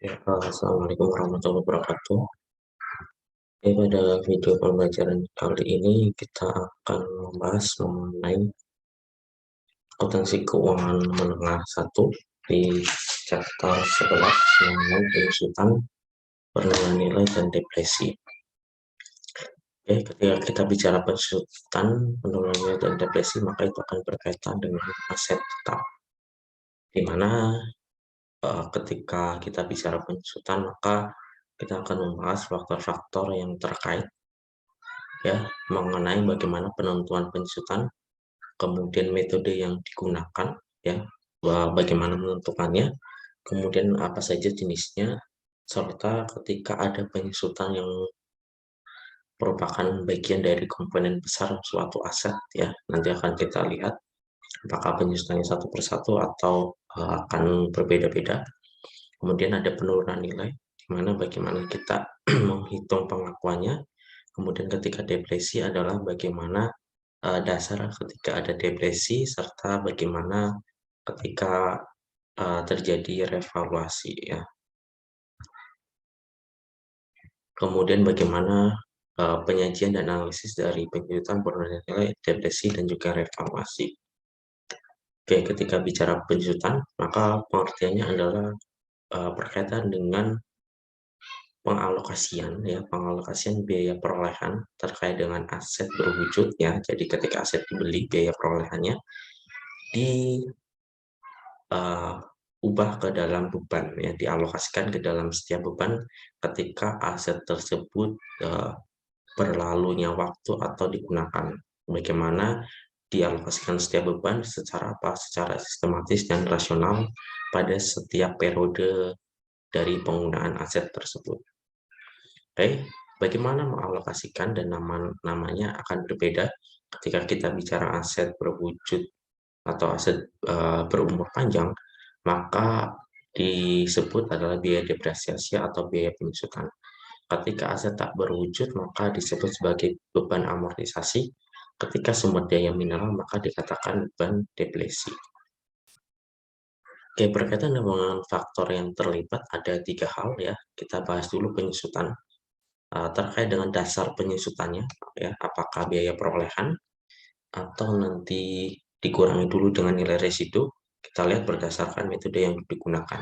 Assalamualaikum warahmatullahi wabarakatuh. Pada video pembelajaran kali ini kita akan membahas mengenai akuntansi keuangan menengah 1 di chapter 11 mengenai penyusutan, penilaian nilai, dan depresi. Ketika kita bicara penyusutan, penilaian nilai, dan depresi, maka itu akan berkaitan dengan aset tetap, di mana ketika kita bicara penyusutan, maka kita akan membahas faktor-faktor yang terkait mengenai bagaimana penentuan penyusutan, kemudian metode yang digunakan, bagaimana menentukannya, kemudian apa saja jenisnya, serta ketika ada penyusutan yang merupakan bagian dari komponen besar suatu aset, nanti akan kita lihat apakah penyusutannya satu persatu atau akan berbeda-beda. Kemudian ada penurunan nilai, di mana bagaimana kita menghitung pengakuannya. Kemudian ketika depresi adalah bagaimana dasar ketika ada depresi, serta bagaimana ketika terjadi revaluasi, Kemudian bagaimana penyajian dan analisis dari penyusutan, penurunan nilai, depresi, dan juga revaluasi. Ketika bicara penyusutan, maka pengertiannya adalah berkaitan dengan pengalokasian biaya perolehan terkait dengan aset berwujud, jadi ketika aset dibeli, biaya perolehannya diubah ke dalam beban, dialokasikan ke dalam setiap beban ketika aset tersebut berlalunya waktu atau digunakan. Bagaimana dialokasikan setiap beban secara sistematis dan rasional pada setiap periode dari penggunaan aset tersebut. Bagaimana mengalokasikan, dan namanya akan berbeda ketika kita bicara aset berwujud atau aset berumur panjang, maka disebut adalah biaya depresiasi atau biaya penyusutan. Ketika aset tak berwujud, maka disebut sebagai beban amortisasi. Ketika sumber daya mineral, maka dikatakan beban depresi. Berkaitan dengan faktor yang terlibat, ada 3 hal, kita bahas dulu penyusutan. Terkait dengan dasar penyusutannya, apakah biaya perolehan atau nanti dikurangi dulu dengan nilai residu. Kita lihat berdasarkan metode yang digunakan.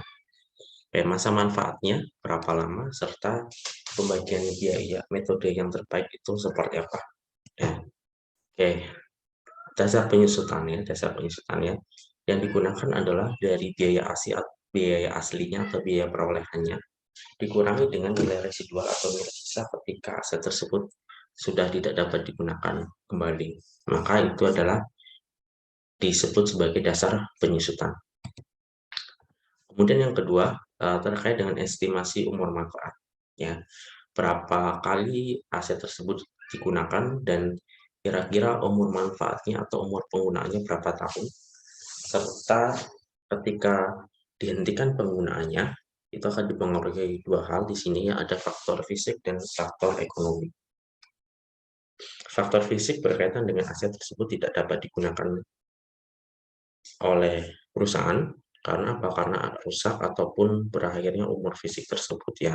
Masa manfaatnya berapa lama, serta pembagian biaya, metode yang terbaik itu seperti apa. Dasar penyusutannya yang digunakan adalah dari biaya aslinya atau biaya perolehannya dikurangi dengan nilai residual atau nilai sisa ketika aset tersebut sudah tidak dapat digunakan kembali. Maka itu adalah disebut sebagai dasar penyusutan. Kemudian yang kedua, terkait dengan estimasi umur manfaat. Berapa kali aset tersebut digunakan dan kira-kira umur manfaatnya atau umur penggunaannya berapa tahun, serta ketika dihentikan penggunaannya, itu akan dipengaruhi 2 hal di sini, ada faktor fisik dan faktor ekonomi. Faktor fisik berkaitan dengan aset tersebut tidak dapat digunakan oleh perusahaan. Karena apa? Karena rusak ataupun berakhirnya umur fisik tersebut,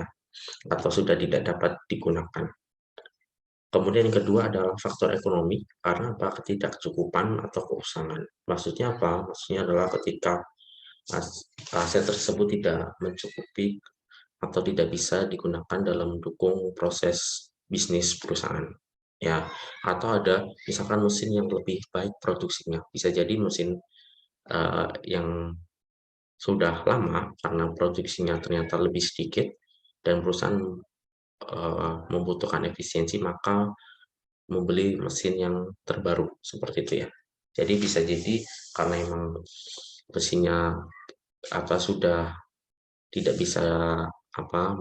atau sudah tidak dapat digunakan. Kemudian yang kedua adalah faktor ekonomi, karena apa? Ketidakcukupan atau keusangan. Maksudnya apa? Maksudnya adalah ketika aset tersebut tidak mencukupi atau tidak bisa digunakan dalam mendukung proses bisnis perusahaan, atau ada misalkan mesin yang lebih baik produksinya, bisa jadi mesin yang sudah lama karena produksinya ternyata lebih sedikit dan perusahaan membutuhkan efisiensi, maka membeli mesin yang terbaru seperti itu, Jadi bisa jadi karena memang mesinnya sudah tidak bisa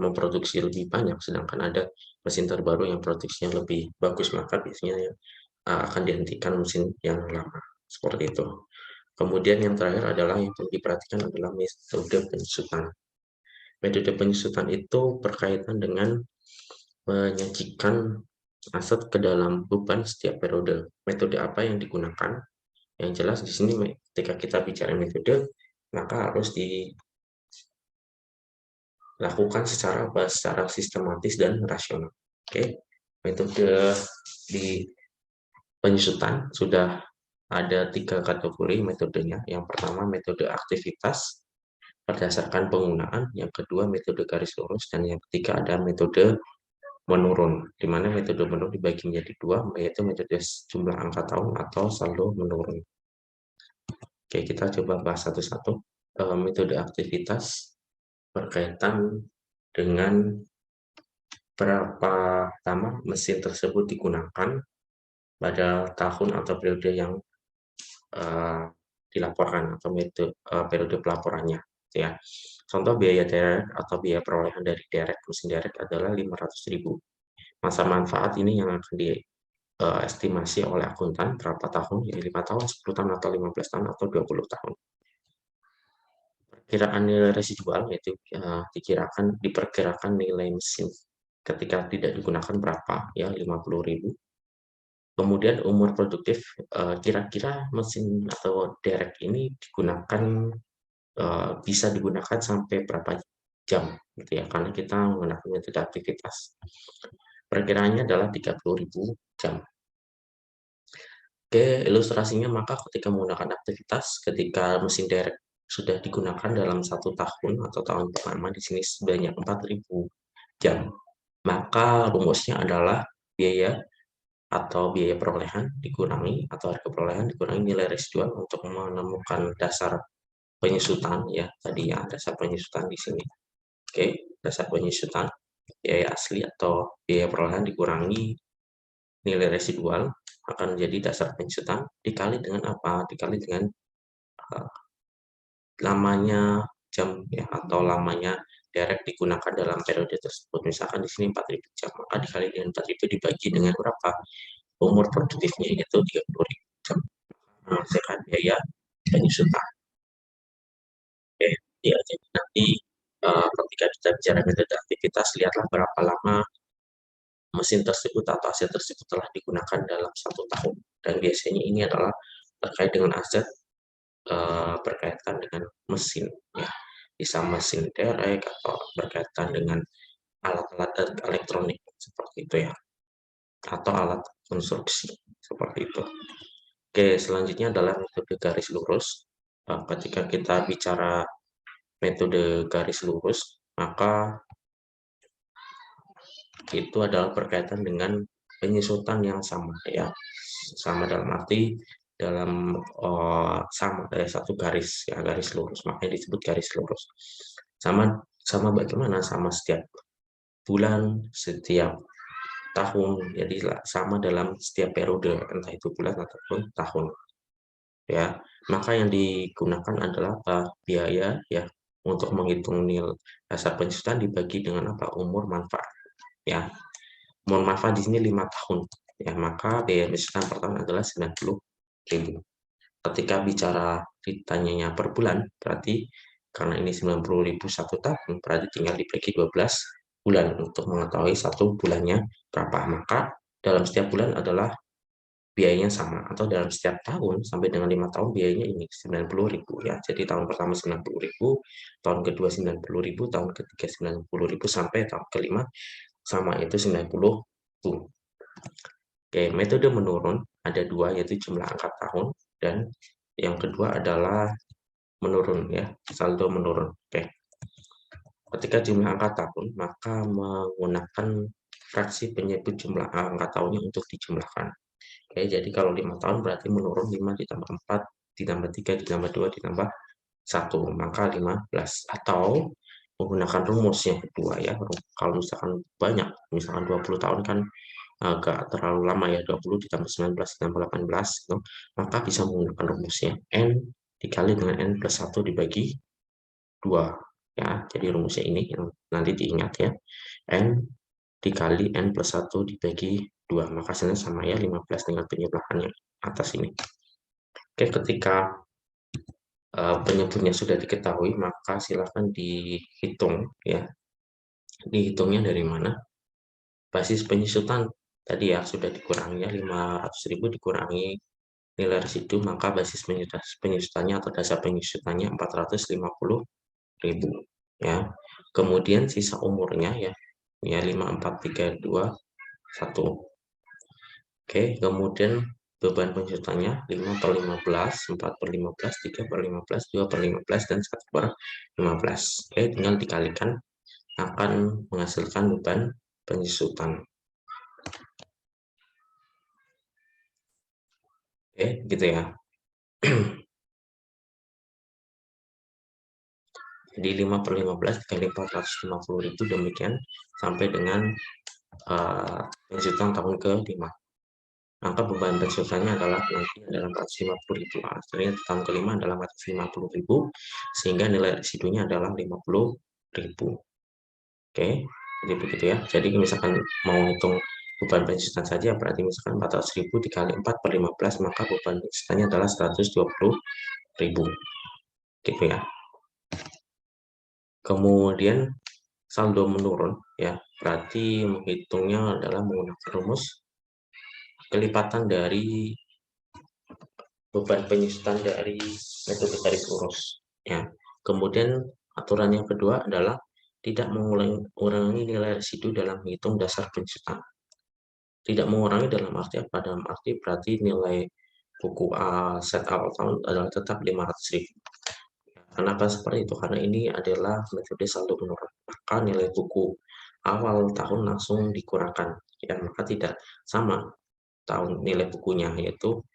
memproduksi lebih banyak, sedangkan ada mesin terbaru yang produksinya lebih bagus, maka biasanya akan dihentikan mesin yang lama, seperti itu. Kemudian yang terakhir adalah yang perlu diperhatikan adalah metode penyusutan. Metode penyusutan itu berkaitan dengan menyajikan aset ke dalam beban setiap periode. Metode apa yang digunakan? Yang jelas di sini ketika kita bicara metode, maka harus lakukan secara sistematis dan rasional. Oke, metode di penyusutan sudah ada 3 kategori metodenya. Yang pertama metode aktivitas berdasarkan penggunaan, yang kedua metode garis lurus, dan yang ketiga ada metode menurun, di mana metode menurun dibagi menjadi 2, yaitu metode jumlah angka tahun atau saldo menurun. Oke, kita coba bahas satu-satu. Metode aktivitas berkaitan dengan berapa lama mesin tersebut digunakan pada tahun atau periode yang dilaporkan atau periode pelaporannya, ya. Contoh biaya derek atau biaya perolehan dari derek mesin derek adalah 500.000. Masa manfaat ini yang akan diestimasi oleh akuntan berapa tahun, ya 5 tahun, 10 tahun, atau 15 tahun, atau 20 tahun. Perkiraan nilai residual yaitu diperkirakan nilai mesin ketika tidak digunakan berapa, ya 50.000. Kemudian umur produktif, kira-kira mesin atau derek ini bisa digunakan sampai berapa jam, gitu ya, karena kita menggunakan metode aktivitas. Perkiraannya adalah 30.000 jam. Oke, ilustrasinya maka ketika menggunakan aktivitas, ketika mesin derek sudah digunakan dalam 1 tahun atau tahun pertama di sini sebanyak 4.000 jam, maka rumusnya adalah biaya atau biaya perolehan dikurangi atau harga perolehan dikurangi nilai residual untuk menemukan dasar penyusutan, ya tadi ya, dasar penyusutan di sini. Oke, dasar penyusutan biaya asli atau biaya perolehan dikurangi nilai residual akan menjadi dasar penyusutan dikali dengan apa? Dikali dengan uh, lamanya jam, ya, atau lamanya derek digunakan dalam periode tersebut. Misalkan di sini 4.000 jam, maka dikali dengan 4.000 dibagi dengan berapa? Umur produktifnya yaitu 30.000 jam. Menghasilkan biaya penyusutan. Oke, ya, jadi nanti ketika kita bicara metode aktivitas, lihatlah berapa lama mesin tersebut atau aset tersebut telah digunakan dalam 1 tahun. Dan biasanya ini adalah terkait dengan aset berkaitan dengan mesin, ya, bisa mesin derek atau berkaitan dengan alat-alat elektronik seperti itu, ya, atau alat konstruksi seperti itu. Oke, selanjutnya adalah metode garis lurus. Ketika kita bicara metode garis lurus, maka itu adalah berkaitan dengan penyusutan yang sama, ya, sama dalam arti sama dari satu garis, ya, garis lurus, makanya disebut garis lurus. Sama sama bagaimana? Sama setiap bulan, setiap tahun, jadi sama dalam setiap periode, entah itu bulan ataupun tahun, ya. Maka yang digunakan adalah biaya, ya, untuk menghitung nilai dasar penyusutan dibagi dengan apa? Umur manfaat, ya. Umur manfaat di sini 5 tahun, ya, maka biaya penyusutan per tahun adalah 90.000. Ketika bicara ditanyanya per bulan, berarti karena ini 90.000 1 tahun, berarti tinggal dibagi 12 bulan untuk mengetahui 1 bulannya berapa. Maka dalam setiap bulan adalah biayanya sama, atau dalam setiap tahun sampai dengan 5 tahun biayanya ini 90.000, ya. Jadi tahun pertama 90.000, tahun kedua 90.000, tahun ketiga 90.000, sampai tahun kelima sama, itu 90.000. Oke, metode menurun ada 2, yaitu jumlah angka tahun, dan yang kedua adalah menurun, ya, saldo menurun. Oke. Ketika jumlah angka tahun, maka menggunakan fraksi penyebut jumlah angka tahunnya untuk dijumlahkan. Oke, jadi kalau 5 tahun berarti menurun 5 ditambah 4 ditambah 3 ditambah 2 ditambah 1, maka 15. Atau menggunakan rumus yang kedua, ya. Kalau misalkan banyak, misalkan 20 tahun kan agak terlalu lama, ya, 20 ditambah 19 ditambah 18 gitu, maka bisa menggunakan rumusnya N dikali dengan N plus 1 dibagi 2, ya. Jadi rumusnya ini yang nanti diingat, ya, N dikali N plus 1 dibagi 2, maka hasilnya sama, ya, 15 dengan penjumlahannya atas ini. Oke, ketika penyebutnya sudah diketahui, maka silakan dihitung, ya. Dihitungnya dari mana? Basis penyusutan tadi, ya, sudah dikurangi, ya, 500.000 dikurangi nilai residu, maka basis penyusutannya atau dasar penyusutannya 450.000. ya. Kemudian sisa umurnya ya 5, 4, 3, 2, 1. Oke, kemudian beban penjutannya 5/15, 4/15, 3/15, 2/15, dan 1/15. Oke, tinggal dikalikan akan menghasilkan beban penyusutan. Oke, gitu ya. Jadi 5/15 dikali 450.000, demikian sampai dengan penjutaan tahun ke-5. Maka beban penjutannya adalah nanti adalah 450.000. Akhirnya tahun ke-5 adalah 450.000, sehingga nilai residunya adalah 50.000. Oke, jadi begitu ya. Jadi misalkan mau hitung beban penjutan saja, berarti misalkan 400.000 dikali 4/15, maka beban penjutannya adalah 120.000. Gitu ya. Kemudian saldo menurun ya, berarti menghitungnya adalah menggunakan rumus kelipatan dari beban penyusutan dari metode garis lurus ya. Kemudian aturan yang kedua adalah tidak mengurangi nilai residu dalam menghitung dasar penyusutan. Tidak mengurangi dalam arti apa? Dalam arti berarti nilai buku A set awal tahun adalah tetap 500.000. Kenapa seperti itu? Karena ini adalah metode saldo menurun. Maka nilai buku awal tahun langsung dikurangkan. Ya, maka tidak sama tahun nilai bukunya, yaitu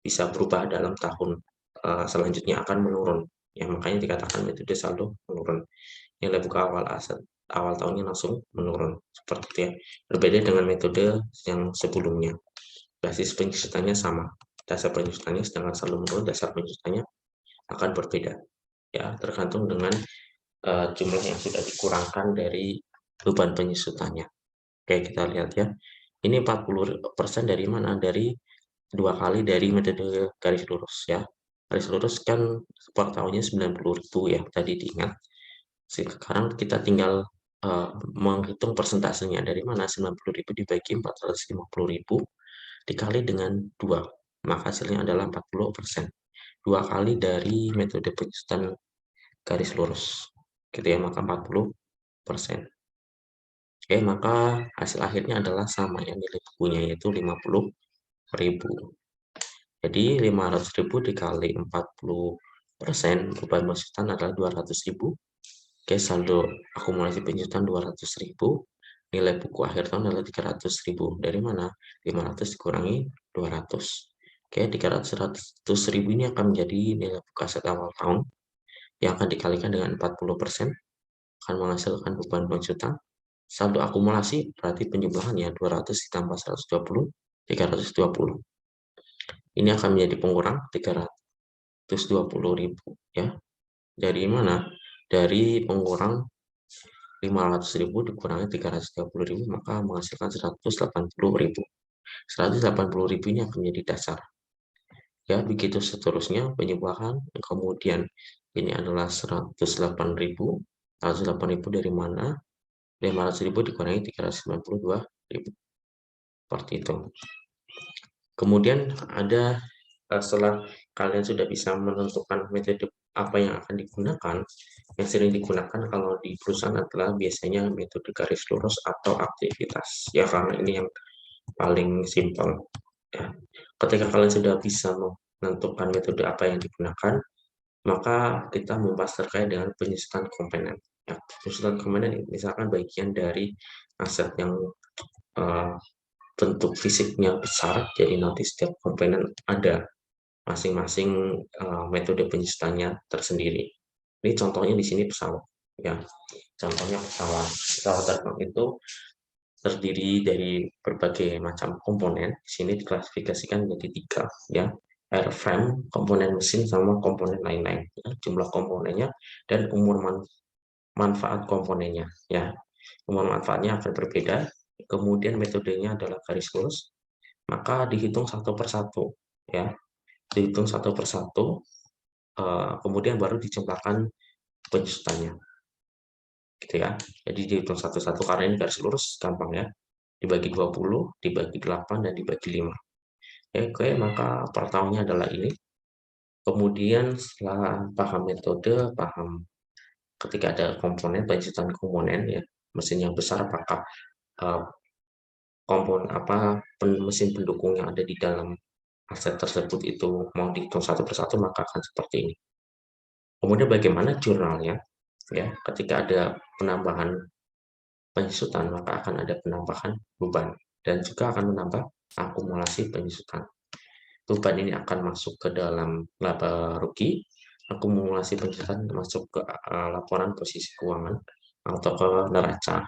bisa berubah dalam tahun selanjutnya akan menurun. Ya, makanya dikatakan metode saldo menurun. Nilai buku awal aset awal tahunnya langsung menurun. Seperti itu ya. Berbeda dengan metode yang sebelumnya. Basis penyusutannya sama. Dasar penyusutannya, sedangkan saldo menurun dasar penyusutannya akan berbeda. Ya, tergantung dengan jumlah yang sudah dikurangkan dari beban penyusutannya. Oke, kita lihat ya. Ini 40% dari mana? Dari 2 kali dari metode garis lurus ya. Garis lurus kan per tahunnya 90.000 ya, tadi diingat. Sekarang kita tinggal menghitung persentasenya. Dari mana? 90.000 dibagi 450.000 dikali dengan 2. Maka hasilnya adalah 40%. 2 kali dari metode penyusutan garis lurus. Gitu ya, maka 40%. Oke, maka hasil akhirnya adalah sama ya, nilai bukunya yaitu 50.000. Jadi 500.000 dikali 40%, beban penyusutan adalah 200.000. Oke, saldo akumulasi penyusutan 200.000. Nilai buku akhir tahun adalah 300.000. Dari mana? 500 dikurangi 200. Oke, 300.000 ini akan menjadi nilai buku aset awal tahun yang akan dikalikan dengan 40%, akan menghasilkan beban penyusutan. Saldo akumulasi berarti penjumlahannya 200 ditambah 120, 320. Ini akan menjadi pengurang 320.000 ya. Dari mana? Dari pengurang 500.000 dikurangi 320.000, maka menghasilkan 180.000. 180.000 ini akan menjadi dasar. Ya, begitu seterusnya penjumlahan. Kemudian ini adalah 108.000. 108.000 dari mana? 500.000 dikurangi 392.000. Seperti itu. Kemudian ada setelah kalian sudah bisa menentukan metode apa yang akan digunakan, yang sering digunakan kalau di perusahaan adalah biasanya metode garis lurus atau aktivitas. Ya, karena ini yang paling simpel. Ya. Ketika kalian sudah bisa menentukan metode apa yang digunakan, maka kita membahas terkait dengan penyusutan komponen. Ya, penyusutan komponen misalkan bagian dari aset yang uh, bentuk fisiknya besar, jadi nanti setiap komponen ada masing-masing metode penyusutannya tersendiri. Ini contohnya di sini pesawat, ya. Contohnya pesawat. Pesawat terbang itu terdiri dari berbagai macam komponen. Di sini diklasifikasikan menjadi 3, ya. Airframe, komponen mesin, sama komponen lain-lain. Ya, jumlah komponennya dan umur manfaat komponennya, ya. Umur manfaatnya akan berbeda. Kemudian metodenya adalah garis lurus, maka dihitung satu persatu, ya. Dihitung satu persatu, kemudian baru dijumlahkan penyusutannya, gitu ya. Jadi dihitung satu-satu karena ini garis lurus, gampang ya. Dibagi 20, dibagi 8, dan dibagi 5. Oke, maka pertamanya adalah ini. Kemudian setelah paham metode, paham ketika ada komponen penyesuaian komponen ya, mesin yang besar apakah uh, mesin pendukung yang ada di dalam aset tersebut itu mau dihitung satu persatu, maka akan seperti ini. Kemudian bagaimana jurnalnya ya, ketika ada penambahan penyusutan maka akan ada penambahan beban dan juga akan menambah akumulasi penyusutan. Beban ini akan masuk ke dalam laba rugi, akumulasi penyusutan masuk ke laporan posisi keuangan atau ke neraca.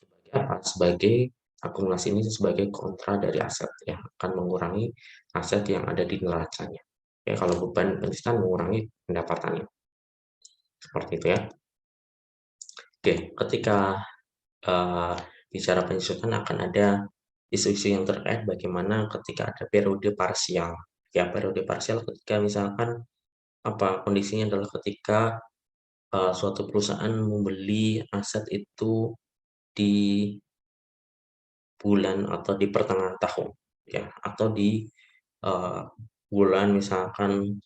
Sebagai apa? Sebagai akumulasi ini sebagai kontra dari aset ya, akan mengurangi aset yang ada di neracanya. Ya, kalau beban penyusutan mengurangi pendapatannya. Seperti itu ya. Oke, ketika bicara penyusutan akan ada isu-isu yang terkait bagaimana ketika ada periode parsial. Ya, periode parsial ketika misalkan kondisinya adalah ketika suatu perusahaan membeli aset itu di bulan atau di pertengahan tahun ya, atau di uh, bulan misalkan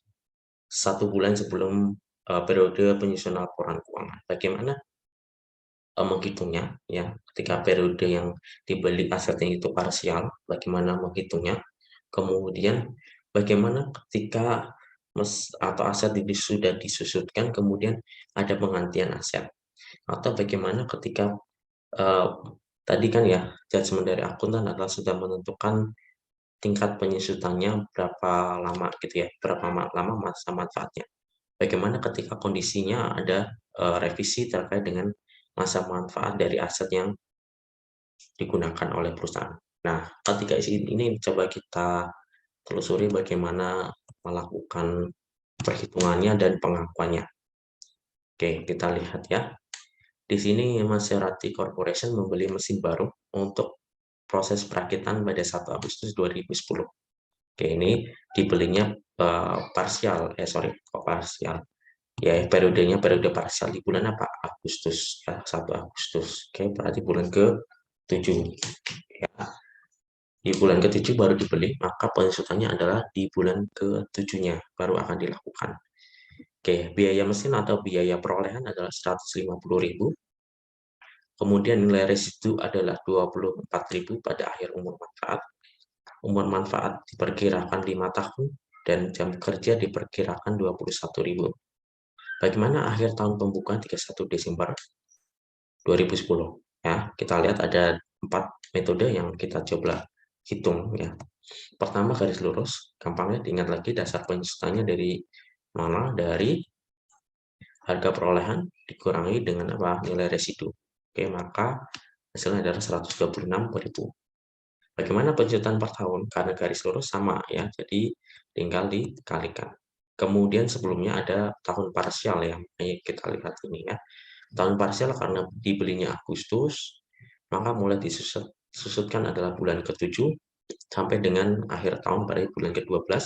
1 bulan sebelum periode penyusunan laporan keuangan. Bagaimana menghitungnya ya, ketika periode yang dibeli asetnya itu parsial, bagaimana menghitungnya, kemudian bagaimana ketika atau aset ini sudah disusutkan kemudian ada penggantian aset, atau bagaimana ketika uh, tadi kan ya, judgement dari akuntan adalah sudah menentukan tingkat penyusutannya berapa lama gitu ya, berapa lama masa manfaatnya. Bagaimana ketika kondisinya ada revisi terkait dengan masa manfaat dari aset yang digunakan oleh perusahaan. Nah, ketika ini coba kita telusuri bagaimana melakukan perhitungannya dan pengakuannya. Oke, kita lihat ya. Di sini Maserati Corporation membeli mesin baru untuk proses perakitan pada 1 Agustus 2010. Oke, ini dibelinya parsial, parsial. Ya, periodenya periode parsial di bulan apa? Agustus, ya, 1 Agustus. Oke, berarti bulan ke-7. Ya. Di bulan ke-7 baru dibeli, maka penyusutannya adalah di bulan ke-7-nya baru akan dilakukan. Oke, biaya mesin atau biaya perolehan adalah 150.000. Kemudian nilai residu adalah 24.000 pada akhir umur manfaat. Umur manfaat diperkirakan 5 tahun dan jam kerja diperkirakan 21.000. Bagaimana akhir tahun pembukaan 31 Desember 2010? Ya, kita lihat ada 4 metode yang kita coba hitung ya. Pertama, garis lurus, gampangnya diingat lagi dasar penyusutannya dari mana? Dari harga perolehan dikurangi dengan nilai residu. Oke, maka hasilnya adalah 126.000. Bagaimana penyusutan per tahun? Karena garis lurus sama ya, jadi tinggal dikalikan. Kemudian sebelumnya ada tahun parsial yang kita lihat ini ya. Tahun parsial karena dibelinya Agustus, maka mulai disusutkan adalah bulan ke-7 sampai dengan akhir tahun pada bulan ke-12.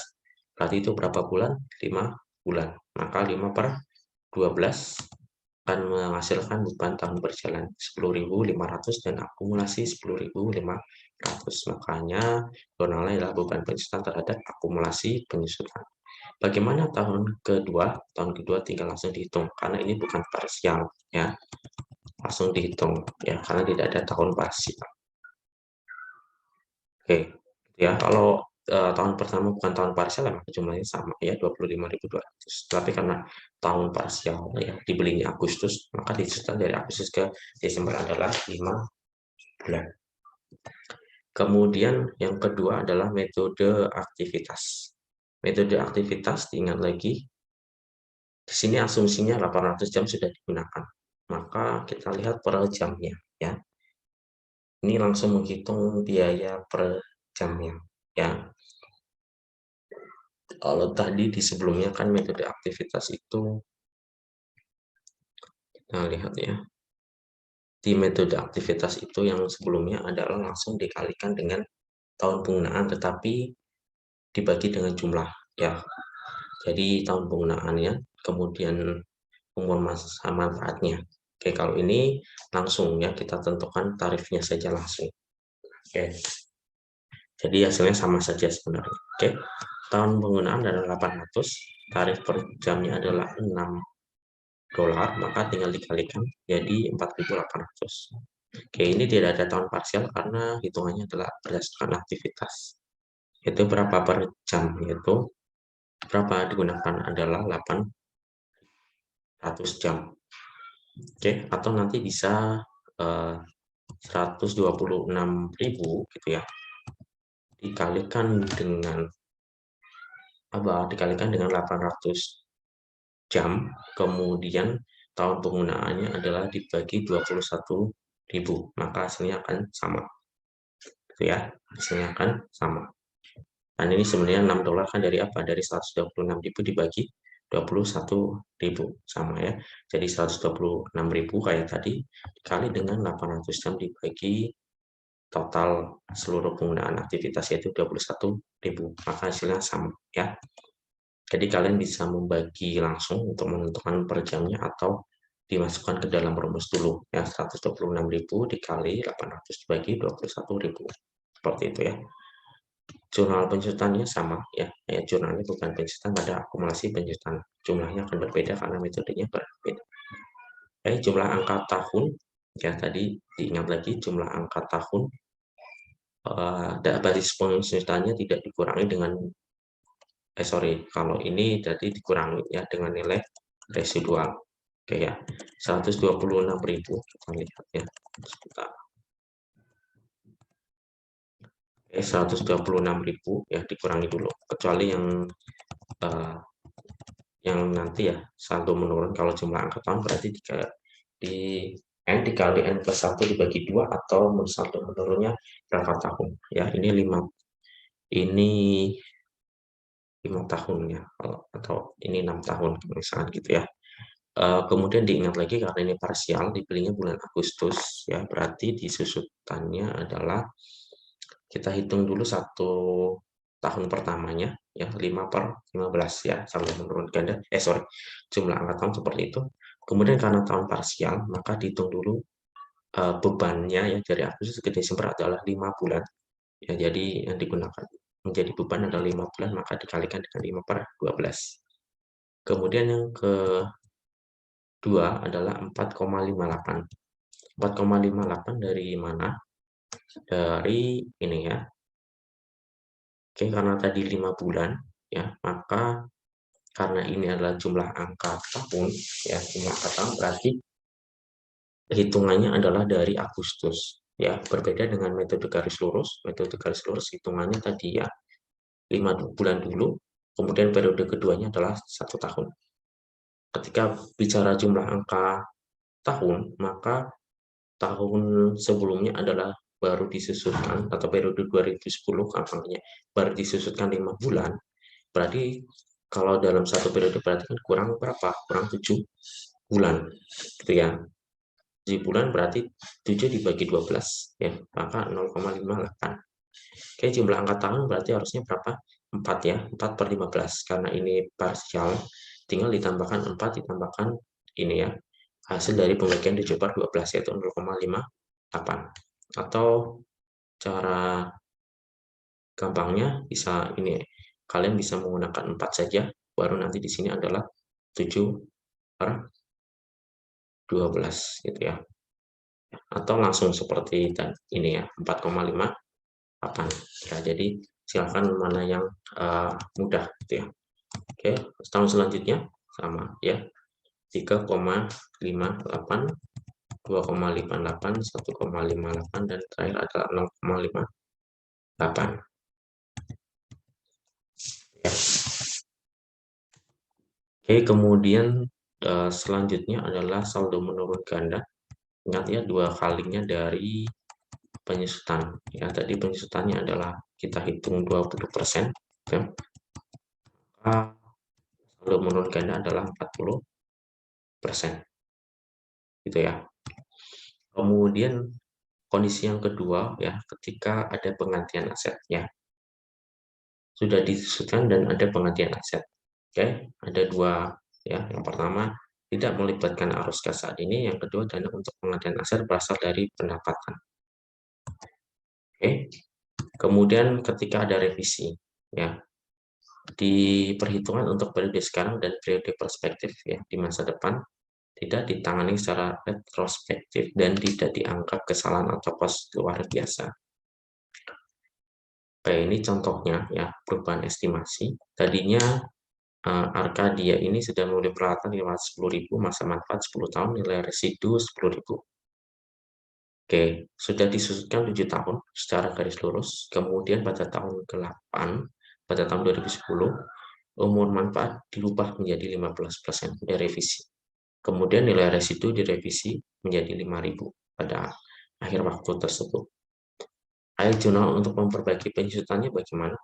Berarti itu berapa bulan? 5 bulan. Maka 5 per 12 akan menghasilkan beban tahun berjalan 10.500 dan akumulasi 10.500. Makanya jurnalnya adalah beban penyusutan terhadap akumulasi penyusutan. Bagaimana tahun kedua? Tahun kedua tinggal langsung dihitung karena ini bukan parsial ya. Langsung dihitung ya karena tidak ada tahun parsial. Oke, ya kalau tahun pertama bukan tahun parsial maka jumlahnya sama ya 25.200. Tapi karena tahun parsial ya dibelinya Agustus, maka disusutkan dari Agustus ke Desember adalah 5 bulan. Kemudian yang kedua adalah metode aktivitas. Metode aktivitas diingat lagi, di sini asumsinya 800 jam sudah digunakan. Maka kita lihat per jamnya ya. Ini langsung menghitung biaya per jamnya ya. Kalau tadi di sebelumnya kan metode aktivitas itu, kita lihat ya, di metode aktivitas itu yang sebelumnya adalah langsung dikalikan dengan tahun penggunaan tetapi dibagi dengan jumlah ya. Jadi tahun penggunaannya, kemudian umur masa manfaatnya. Oke, kalau ini langsung ya kita tentukan tarifnya saja langsung. Oke. Jadi hasilnya sama saja sebenarnya. Oke. Tahun penggunaan adalah 800, tarif per jamnya adalah dolar, maka tinggal dikalikan jadi 4.800. Oke, ini tidak ada tahun parsial karena hitungannya adalah berdasarkan aktivitas. Itu berapa per jam, yaitu berapa digunakan adalah 800 jam. Oke, atau nanti bisa 126.000 gitu ya, dikalikan dengan 800 jam, kemudian tahun penggunaannya adalah dibagi 21.000, maka hasilnya akan sama. Gitu ya, hasilnya akan sama. Dan ini sebenarnya 6 dolar kan dari apa? Dari 126.000 dibagi 21.000 sama ya. Jadi 126.000 kayak tadi dikali dengan 800 jam dibagi total seluruh penggunaan aktivitas yaitu 21.000, maka hasilnya sama ya. Jadi kalian bisa membagi langsung untuk menentukan per jamnya atau dimasukkan ke dalam rumus dulu ya. 126.000 dikali 800 dibagi 21.000, seperti itu ya. Jurnal penjutannya sama ya, jurnalnya bukan penjutan, pada akumulasi penjutan. Jumlahnya akan berbeda karena metodenya berbeda. Jumlah angka tahun ya, tadi diingat lagi jumlah angka tahun, baris penjutannya tidak dikurangi dengan kalau ini jadi dikurangi ya dengan nilai residual. Oke ya, 126.000 kita lihat ya. Sebentar. 126.000 ya dikurangi dulu, kecuali yang nanti ya saldo menurun. Kalau jumlah angka tahun berarti di N dikali N plus 1 dibagi 2, atau saldo menurunnya berapa tahun ya. Ini 5 tahun ya, atau ini 6 tahun misalkan gitu ya. Kemudian diingat lagi karena ini parsial, dipilihnya bulan Agustus ya, berarti disusutannya adalah kita hitung dulu 1 tahun pertamanya ya, 5/15 ya, saldo menurun ganda, jumlah angka tahun seperti itu. Kemudian karena tahun parsial, maka dihitung dulu bebannya ya, dari Agustus ke Desember adalah 5 bulan ya, jadi yang digunakan menjadi beban adalah 5 bulan, maka dikalikan dengan 5/12. Kemudian yang kedua adalah 4,58. 4,58 dari mana? Dari ini ya. Oke, karena tadi 5 bulan ya, maka karena ini adalah jumlah angka tahun ya, jumlah angka tahun berarti hitungannya adalah dari Agustus ya, berbeda dengan metode garis lurus. Metode garis lurus hitungannya tadi ya 5 bulan dulu, kemudian periode keduanya adalah 1 tahun. Ketika bicara jumlah angka tahun, maka tahun sebelumnya adalah baru disusutkan, atau periode 2010 angkanya baru disusutkan 5 bulan. Berarti kalau dalam satu periode berarti kan kurang berapa? Kurang 7 bulan gitu ya. 7 bulan berarti 7 dibagi 12 ya, maka 0,58. Oke, jumlah angka tahun berarti harusnya berapa? 4 ya, 4/15. Karena ini parsial, tinggal ditambahkan 4 ditambahkan ini ya, hasil dari pembagian 7/12 yaitu 0,58. Atau cara gampangnya bisa ini, kalian bisa menggunakan 4 saja, baru nanti di sini adalah 7/12 gitu ya. Atau langsung seperti ini ya, 4,58 ya. Jadi silakan mana yang mudah gitu ya. Oke, tahun selanjutnya sama ya, 3,58, 2,58, 1,58, dan terakhir adalah 0,58 ya. Oke, kemudian selanjutnya adalah saldo menurun ganda. Ingat ya, 2 kalinya dari penyusutan ya. Tadi penyusutannya adalah kita hitung 20% ya. Saldo menurun ganda adalah 40% gitu ya. Kemudian kondisi yang kedua ya, ketika ada penggantian aset ya. Sudah disusutkan dan ada penggantian aset. Oke, ada 2 ya. Yang pertama, tidak melibatkan arus kas saat ini. Yang kedua, dana untuk penggantian aset berasal dari pendapatan. Oke. Kemudian ketika ada revisi ya, di perhitungan untuk periode sekarang dan periode perspektif ya, di masa depan, tidak ditangani secara retrospektif dan tidak dianggap kesalahan atau kos luar biasa. Oke, ini contohnya ya, perubahan estimasi. Tadinya Arcadia ini sudah membeli peralatan 510.000, masa manfaat 10 tahun, nilai residu 10.000. Oke, sudah disusutkan 7 tahun secara garis lurus. Kemudian pada tahun ke-8, pada tahun 2010, umur manfaat dirubah menjadi 15%, direvisi. Kemudian nilai residu direvisi menjadi 5.000 pada akhir waktu tersebut. Air jurnal untuk memperbaiki penyusutannya bagaimana?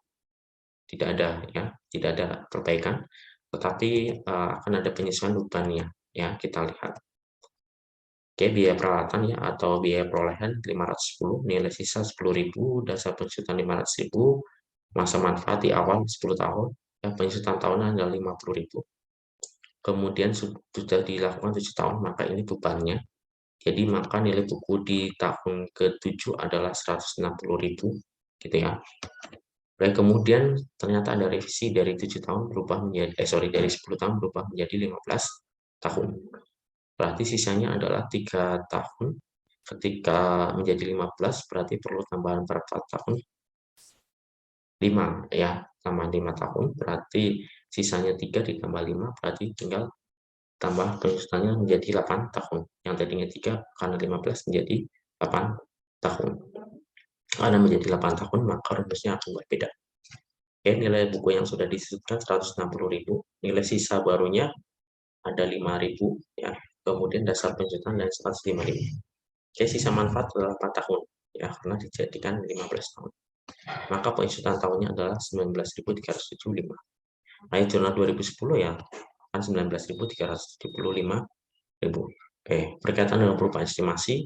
Tidak ada ya, tidak ada perbaikan, tetapi akan ada penyesuaian bebannya ya, kita lihat. Oke, biaya peralatan ya atau biaya perolehan 510, nilai sisa 10.000, dasar penyusutan 500.000, masa manfaat di awal 10 tahun, ya penyusutan tahunan adalah 50.000. Kemudian sudah dilakukan 7 tahun, maka ini bebannya. Jadi maka nilai buku di tahun ke-7 adalah 160.000 gitu ya. Baik, kemudian ternyata ada revisi dari 7 tahun berubah menjadi dari 10 tahun berubah menjadi 15 tahun. Berarti sisanya adalah 3 tahun. Ketika menjadi 15 berarti perlu tambahan berapa tahun? 5 ya, tambah 5 tahun berarti sisanya 3 ditambah 5 berarti tinggal tambah penyusutannya menjadi 8 tahun. Yang tadinya 3 karena 15 menjadi 8 tahun. Karena menjadi 8 tahun maka rumusnya akan berbeda. Oke, nilai buku yang sudah disisihkan 160.000, nilai sisa barunya ada 5.000 ya. Kemudian dasar penyusutan dan 105.000. Oke, sisa manfaat adalah 8 tahun ya karena dijadikan 15 tahun. Maka penyusutan tahunnya adalah 19.375. Nah, jurnal 2010 ya kan 19.375.000. Oke, berkaitan dengan perubahan estimasi,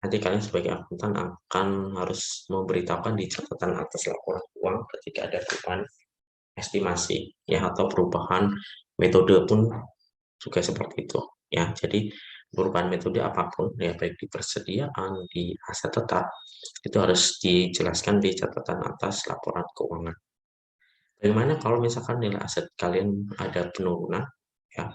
nanti kalian sebagai akuntan akan harus memberitahukan di catatan atas laporan uang ketika ada perubahan estimasi ya atau perubahan metode pun juga seperti itu ya. Jadi perubahan metode apapun ya baik di persediaan di aset tetap itu harus dijelaskan di catatan atas laporan keuangan. Bagaimana kalau misalkan nilai aset kalian ada penurunan ya.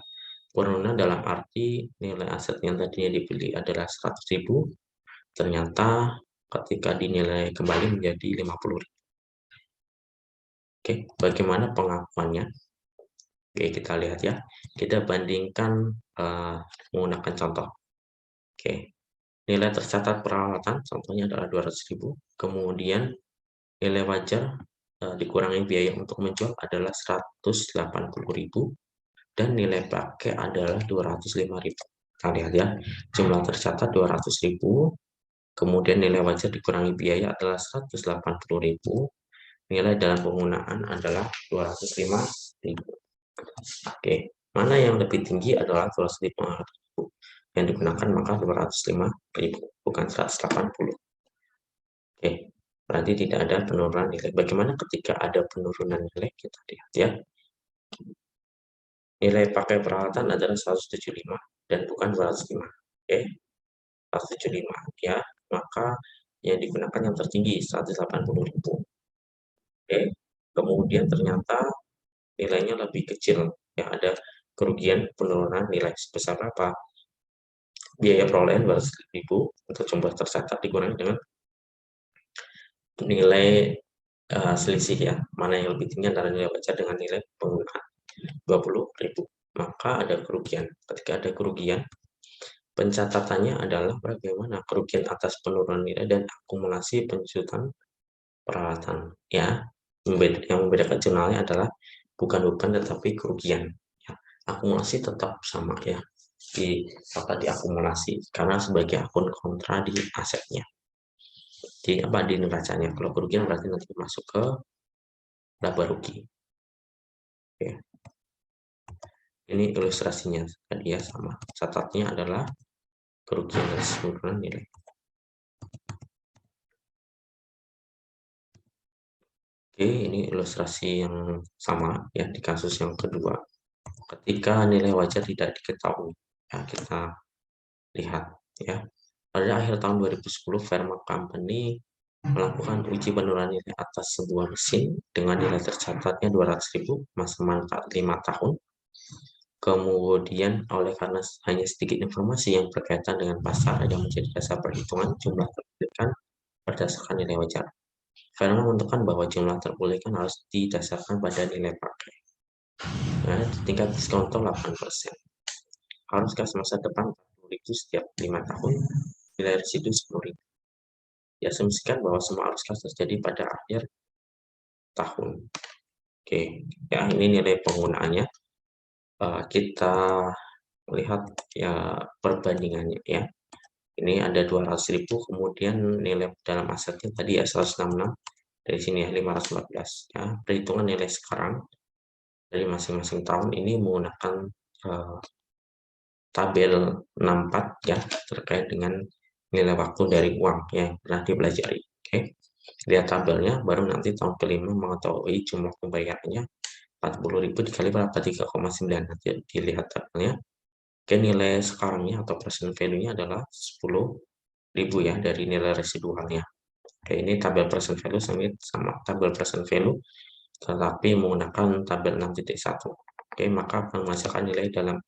Penurunan dalam arti nilai aset yang tadinya dibeli adalah 100.000 ternyata ketika dinilai kembali menjadi 50.000. Oke, bagaimana pengakuannya? Oke, kita lihat ya. Kita bandingkan menggunakan contoh. Oke, nilai tercatat peralatan contohnya adalah 200.000. Kemudian nilai wajar dikurangi biaya untuk menjual adalah 180.000 dan nilai pakai adalah 205.000. Kita lihat ya, jumlah tercatat 200.000, kemudian nilai wajar dikurangi biaya adalah 180.000, nilai dalam penggunaan adalah 205.000. Oke, mana yang lebih tinggi adalah 205.000 yang digunakan, maka 205.000 bukan 180. Oke, berarti tidak ada penurunan nilai. Bagaimana ketika ada penurunan nilai? Kita lihat ya. Nilai pakai peralatan adalah 175 dan bukan 205. Oke, 175 ya, maka yang digunakan yang tertinggi 180.000. Oke, kemudian ternyata nilainya lebih kecil ya, ada kerugian penurunan nilai sebesar berapa? Biaya perolehan 200.000 untuk jumlah tercatat dikurangi dengan nilai selisih ya, mana yang lebih tinggi antara nilai wajar dengan nilai penggunaan 20.000, maka ada kerugian. Ketika ada kerugian, pencatatannya adalah bagaimana kerugian atas penurunan nilai dan akumulasi penyusutan peralatan ya. Yang membedakan jurnalnya adalah bukan beban tetapi kerugian ya. Akumulasi tetap sama ya, diakumulasi karena sebagai akun kontra di asetnya, di neracanya. Kalau kerugian berarti nanti masuk ke laba rugi. Oke. Ini ilustrasinya tadi ya, sama catatnya adalah kerugian atas penurunan nilai. Oke, ini ilustrasi yang sama ya di kasus yang kedua. Ketika nilai wajar tidak diketahui, ya kita lihat ya. Pada akhir tahun 2010, Fairmark Company melakukan uji penurunan nilai atas sebuah mesin dengan nilai tercatatnya 200.000, masa manfaat 5 tahun. Kemudian oleh karena hanya sedikit informasi yang berkaitan dengan pasar yang menjadi dasar perhitungan jumlah terpulihkan berdasarkan nilai wajar. Fenomena menentukan bahwa jumlah terpulihkan harus didasarkan pada nilai pakai. Nah, tingkat diskon 8%. Arus kas masa depan 40.000 setiap 5 tahun, nilai residu 10.000. Diasumsikan bahwa semua arus kas terjadi pada akhir tahun. Oke, ya ini nilai penggunaannya. Kita lihat ya perbandingannya ya. Ini ada 200.000, kemudian nilai dalam asetnya tadi ya 166, dari sini ya 514 ya. Perhitungan nilai sekarang dari masing-masing tahun ini menggunakan tabel 64 ya, terkait dengan nilai waktu dari uang yang pernah dipelajari. Oke, lihat tabelnya, baru nanti tahun kelima mengetahui jumlah pembayarannya 40.000 dikali berapa, 3,9. Nanti dilihat tabelnya. Oke, nilai sekarangnya atau present value-nya adalah 10.000 ya, dari nilai residualnya. Oke, ini tabel present value sama tabel present value, tetapi menggunakan tabel 6.1. Oke, maka akan menghasilkan nilai dalam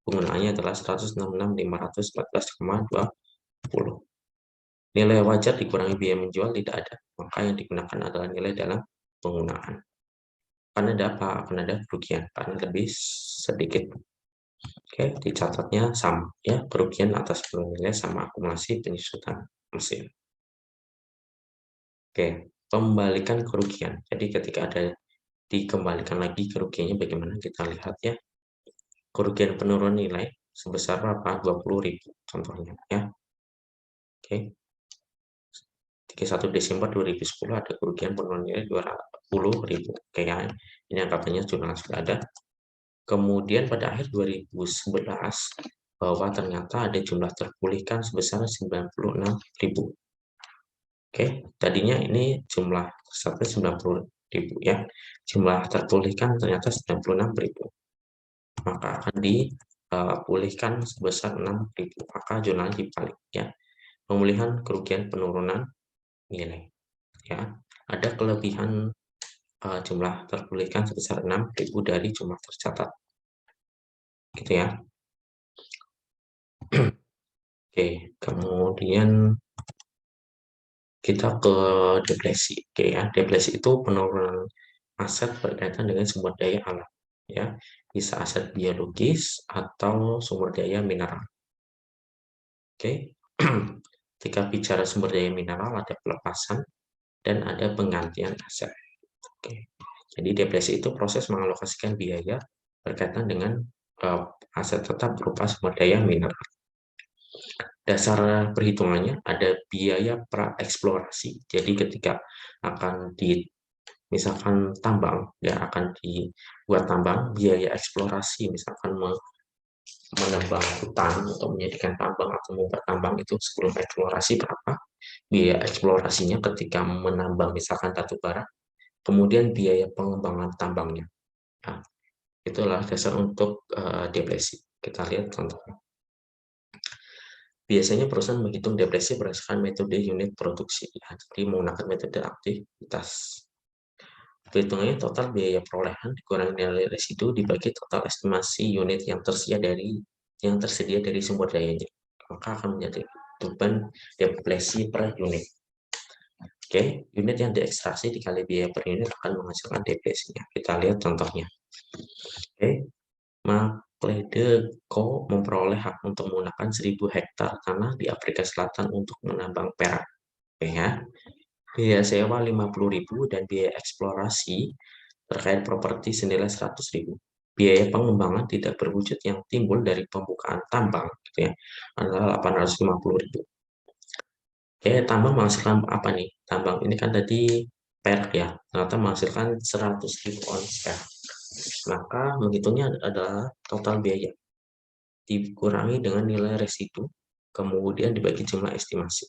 penggunaannya adalah 166.514,20. Nilai wajar dikurangi biaya menjual tidak ada, maka yang digunakan adalah nilai dalam penggunaan. Akan ada apa? Akan ada kerugian, karena lebih sedikit. Oke, dicatatnya sama ya, kerugian atas nilai sama akumulasi penyusutan mesin. Oke, kembalikan kerugian. Jadi ketika ada dikembalikan lagi kerugiannya bagaimana, kita lihat ya. Kerugian penurunan nilai sebesar berapa? 20.000 contohnya ya. Oke. 31 Desember 2010 ada kerugian penurunan nilai 20.000. Oke ya. Ini anggapannya jurnal sudah ada. Kemudian pada akhir 2011 bahwa ternyata ada jumlah terpulihkan sebesar 96.000. Oke, tadinya ini jumlah sampai 90.000 ya. Jumlah terpulihkan ternyata 96.000. Maka akan dipulihkan sebesar 6.000. Maka jurnalnya dibalik ya. Pemulihan kerugian penurunan nilai ya. Ada kelebihan jumlah terpulihkan sebesar 6.000 dari jumlah tercatat. Gitu ya. Oke, kemudian kita ke depresi. Oke ya, depresi itu penurunan aset berkaitan dengan sumber daya alam ya. Bisa aset biologis atau sumber daya mineral. Oke. Ketika bicara sumber daya mineral ada pelepasan dan ada penggantian aset. Oke. Jadi depresi itu proses mengalokasikan biaya berkaitan dengan aset tetap berupa sumber daya mineral. Dasar perhitungannya ada biaya praeksplorasi. Jadi ketika akan misalkan tambang, ya akan dibuat tambang, biaya eksplorasi, misalkan menambang hutan atau menjadikan tambang atau membuat tambang itu sebelum eksplorasi berapa, biaya eksplorasinya ketika menambang misalkan batu bara, kemudian biaya pengembangan tambangnya. Nah, itulah dasar untuk depresi. Kita lihat contohnya. Biasanya perusahaan menghitung depresi berdasarkan metode unit produksi, ya, jadi menggunakan metode aktivitas. Perhitungannya total biaya perolehan dikurangi nilai residu dibagi total estimasi unit yang tersedia dari sumber dayanya. Maka akan menjadi beban depresi per unit. Oke, unit yang diekstraksi dikali biaya per unit akan menghasilkan depresinya. Kita lihat contohnya. Oke, McLeod Co. memperoleh hak untuk menggunakan 1.000 hektar tanah di Afrika Selatan untuk menambang perak. Oke ya. Biaya sewa 50.000 dan biaya eksplorasi terkait properti senilai 100.000. Biaya pengembangan tidak berwujud yang timbul dari pembukaan tambang gitu ya, adalah 850.000. Oke, tambang menghasilkan apa nih? Tambang ini kan tadi perak ya, ternyata menghasilkan 100.000 ons perak. Maka menghitungnya adalah total biaya dikurangi dengan nilai residu, kemudian dibagi jumlah estimasi.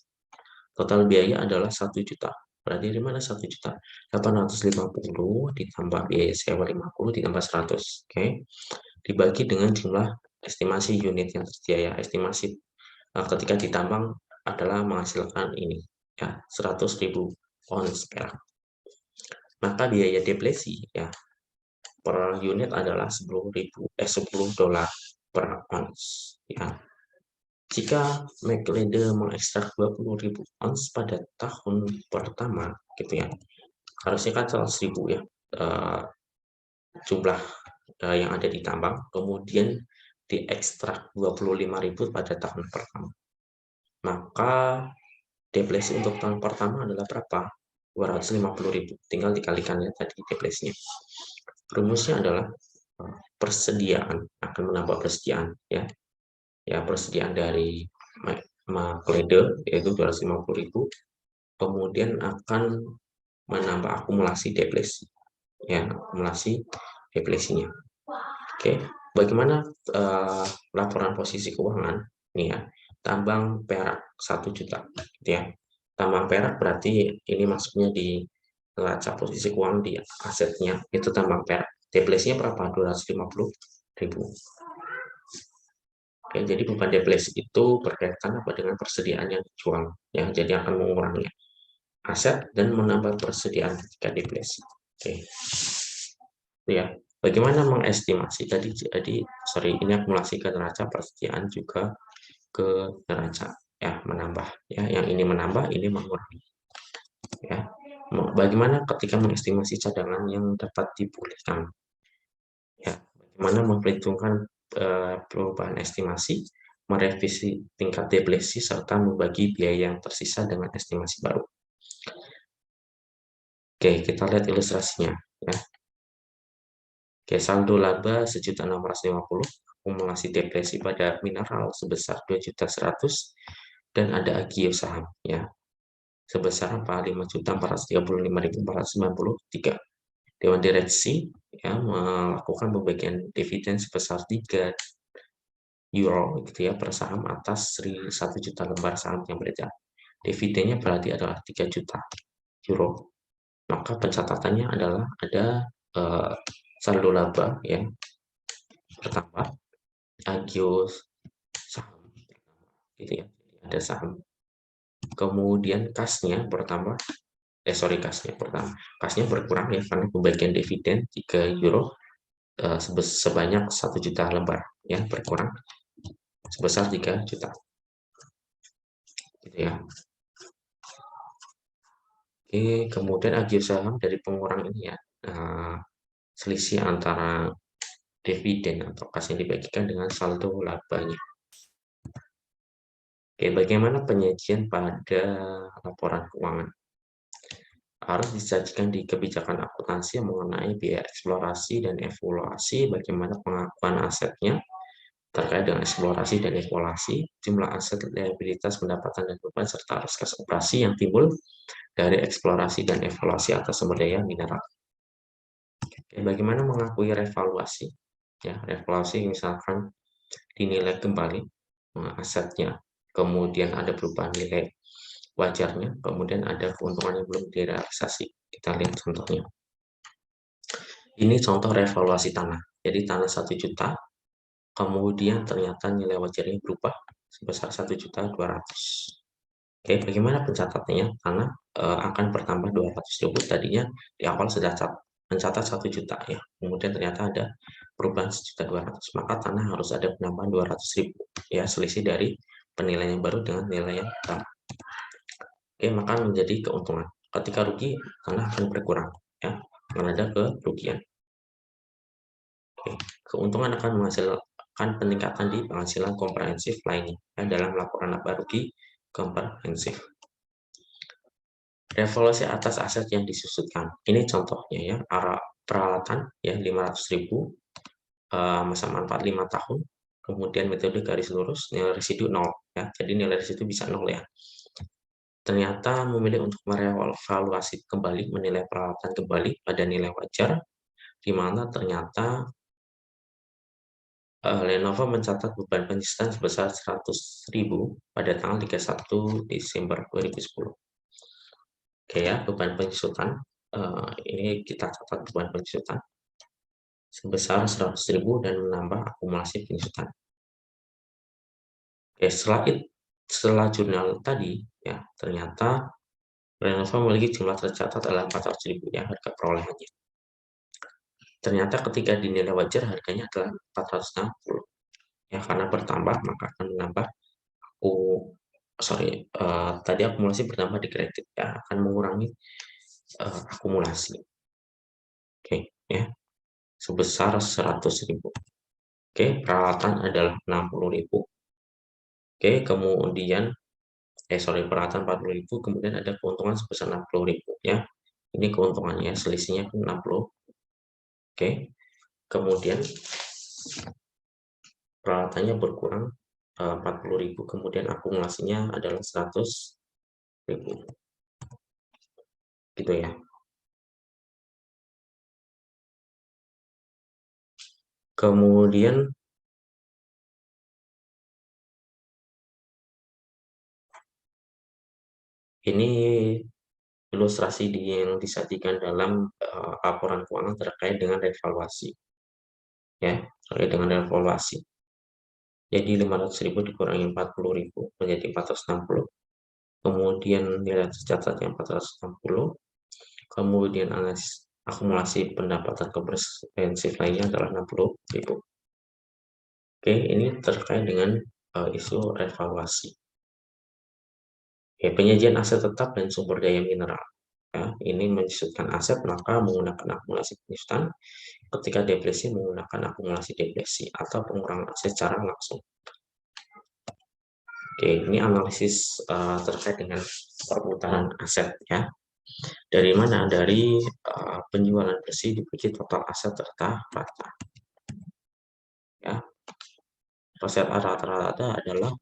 Total biaya adalah 1 juta. Berarti di mana 1 juta? 850 ditambah biaya sewa 50 ditambah 100. Oke. Dibagi dengan jumlah estimasi unit yang tersedia ya. Estimasi ketika ditambang adalah menghasilkan ini ya, 100.000 ons perak. Maka biaya depresi ya per unit adalah $10 per ons. Ya. Jika McLeod mengekstrak 20.000 ons pada tahun pertama, gitu ya, harusnya kan 100.000 ya jumlah yang ada di tambang, kemudian diekstrak 25.000 pada tahun pertama. Maka depresi untuk tahun pertama adalah berapa? 250.000. Tinggal dikalikan ya tadi depresinya. Rumusnya adalah persediaan akan menambah persediaan ya. Ya, persediaan dari McLeod yaitu 250.000, kemudian akan menambah akumulasi depresi. Ya, akumulasi depresinya. Oke, bagaimana laporan posisi keuangan? Nih ya, tambang perak 1 juta, gitu ya. Tambang perak berarti ini maksudnya di neraca posisi keuangan di asetnya itu tambang perak. Depresinya berapa? 250.000. Oke, jadi bukan depresi itu berkaitan apa dengan persediaan yang dijual, ya. Jadi akan mengurangi aset dan menambah persediaan ketika depresi. Oke, ya. Bagaimana mengestimasi tadi? Ini akumulasi ke neraca, persediaan juga ke neraca, ya, menambah. Ya, yang ini menambah, ini mengurangi. Ya, bagaimana ketika mengestimasi cadangan yang dapat dipulihkan? Ya, bagaimana memperhitungkan perubahan estimasi, merevisi tingkat depresi, serta membagi biaya yang tersisa dengan estimasi baru. Oke, kita lihat ilustrasinya. Ya. Oke, saldo laba 1.650.000, akumulasi depresi pada mineral sebesar 2.100.000, dan ada agio saham ya sebesar 5.435.493. Dewan Direksi ya melakukan pembagian dividen sebesar 3 euro gitu ya per saham atas 1 juta lembar saham yang beredar. Dividennya berarti adalah 3 juta euro. Maka pencatatannya adalah ada saldo laba ya bertambah, agio saham gitu ya, ada saham, kemudian kasnya bertambah, kasnya berkurang ya karena pembagian dividen 3 euro sebanyak 1 juta lembar ya berkurang sebesar 3 juta gitu ya. Oke, kemudian agio saham dari pengurang ini ya selisih antara dividen atau kas yang dibagikan dengan saldo labanya. Oke, bagaimana penyajian pada laporan keuangan? Harus disajikan di kebijakan akuntansi yang mengenai biaya eksplorasi dan evaluasi, bagaimana pengakuan asetnya terkait dengan eksplorasi dan evaluasi, jumlah aset, liabilitas, pendapatan, dan beban, serta arus kas operasi yang timbul dari eksplorasi dan evaluasi atas sumber daya mineral. Oke, bagaimana mengakui revaluasi? Ya, revaluasi misalkan dinilai kembali asetnya, kemudian ada perubahan nilai wajarnya, kemudian ada keuntungan yang belum direalisasi. Kita lihat contohnya. Ini contoh revaluasi tanah. Jadi tanah 1 juta, kemudian ternyata nilai wajarnya berubah sebesar 1.200.000. Oke, bagaimana pencatatannya? Tanah akan bertambah 200.000, tadinya di awal sudah mencatat 1 juta ya, kemudian ternyata ada perubahan 1.200.000, maka tanah harus ada penambahan 200.000 ya, selisih dari penilaian yang baru dengan nilai yang sama. Oke, maka menjadi keuntungan. Ketika rugi, tanah akan berkurang ya, akan ada kerugian. Oke, keuntungan akan menghasilkan peningkatan di penghasilan komprehensif lainnya ya, dalam laporan laba rugi komprehensif. Revaluasi atas aset yang disusutkan. Ini contohnya ya, peralatan ya 500.000, masa manfaat 5 tahun, kemudian metode garis lurus, nilai residu 0 ya. Jadi nilai residu bisa 0 ya. Ternyata memilih untuk merevaluasi kembali, menilai peralatan kembali pada nilai wajar, di mana ternyata Lenovo mencatat beban penyusutan sebesar 100.000 pada tanggal 31 Desember 2010. Oke ya, beban penyusutan. Ini kita catat beban penyusutan sebesar 100.000 dan menambah akumulasi penyusutan. Oke, setelah jurnal tadi, ya ternyata Lenovo memiliki jumlah tercatat adalah 400.000 ya harga perolehannya. Ternyata ketika dinilai wajar harganya adalah 460. Ya, karena bertambah maka akan menambah aku tadi akumulasi bertambah di kredit ya, akan mengurangi akumulasi. Oke, ya, sebesar 100.000. Oke, peralatan adalah 60.000. Oke, kemudian peralatan 40.000, kemudian ada keuntungan sebesar 60.000 ya. Ini keuntungannya, selisihnya 60. Oke, kemudian peralatannya berkurang 40.000, kemudian akumulasinya adalah 100.000. Gitu ya. Kemudian ini ilustrasi yang disajikan dalam laporan keuangan terkait dengan revaluasi. Ya, terkait dengan revaluasi. Jadi 500.000 dikurangi 40.000 menjadi 460. Kemudian nilai tercatatnya 460. Kemudian akumulasi pendapatan komprehensif lainnya adalah 60.000. Oke, ini terkait dengan isu revaluasi. Ya, penyajian aset tetap dan sumber daya mineral. Ya, ini menyusutkan aset maka menggunakan akumulasi penyusutan, ketika depresi menggunakan akumulasi depresi atau pengurangan aset secara langsung. Oke, ini analisis terkait dengan perputaran aset ya. Dari mana? Dari penjualan bersih dibagi total aset rata-rata. Ya, rata-rata adalah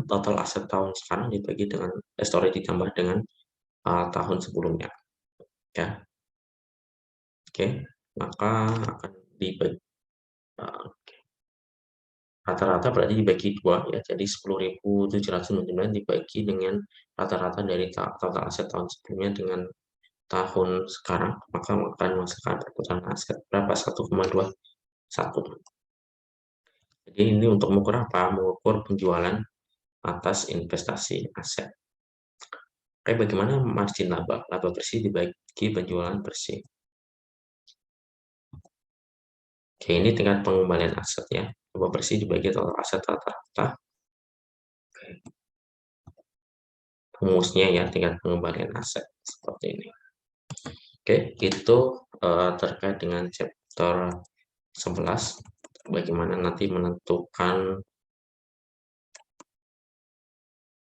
total aset tahun sekarang dibagi dengan ditambah dengan tahun sebelumnya. Ya, oke, maka akan dibagi rata-rata berarti dibagi 2 ya, jadi 10.799 dibagi dengan rata-rata dari total aset tahun sebelumnya dengan tahun sekarang, maka akan menghasilkan perputaran aset berapa? 1,21. Jadi ini untuk mengukur apa? Mengukur penjualan atas investasi aset. Oke, bagaimana margin laba? Laba bersih dibagi penjualan bersih. Oke, ini tingkat pengembalian aset ya. Laba bersih dibagi total aset rata-rata. Rumusnya ya, tingkat pengembalian aset seperti ini. Oke, itu terkait dengan chapter 11, bagaimana nanti menentukan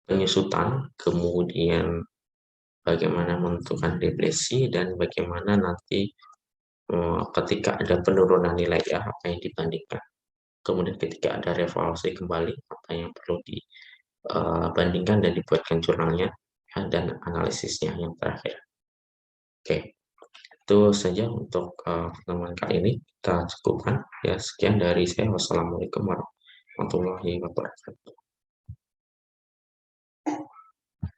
penyusutan, kemudian bagaimana menentukan depresi, dan bagaimana nanti ketika ada penurunan nilai ya, apa yang dibandingkan. Kemudian ketika ada revaluasi kembali, apa yang perlu dibandingkan dan dibuatkan jurnalnya, ya, dan analisisnya yang terakhir. Oke, itu saja untuk pertemuan kali ini. Kita cukupkan. Ya, sekian dari saya. Wassalamualaikum warahmatullahi wabarakatuh.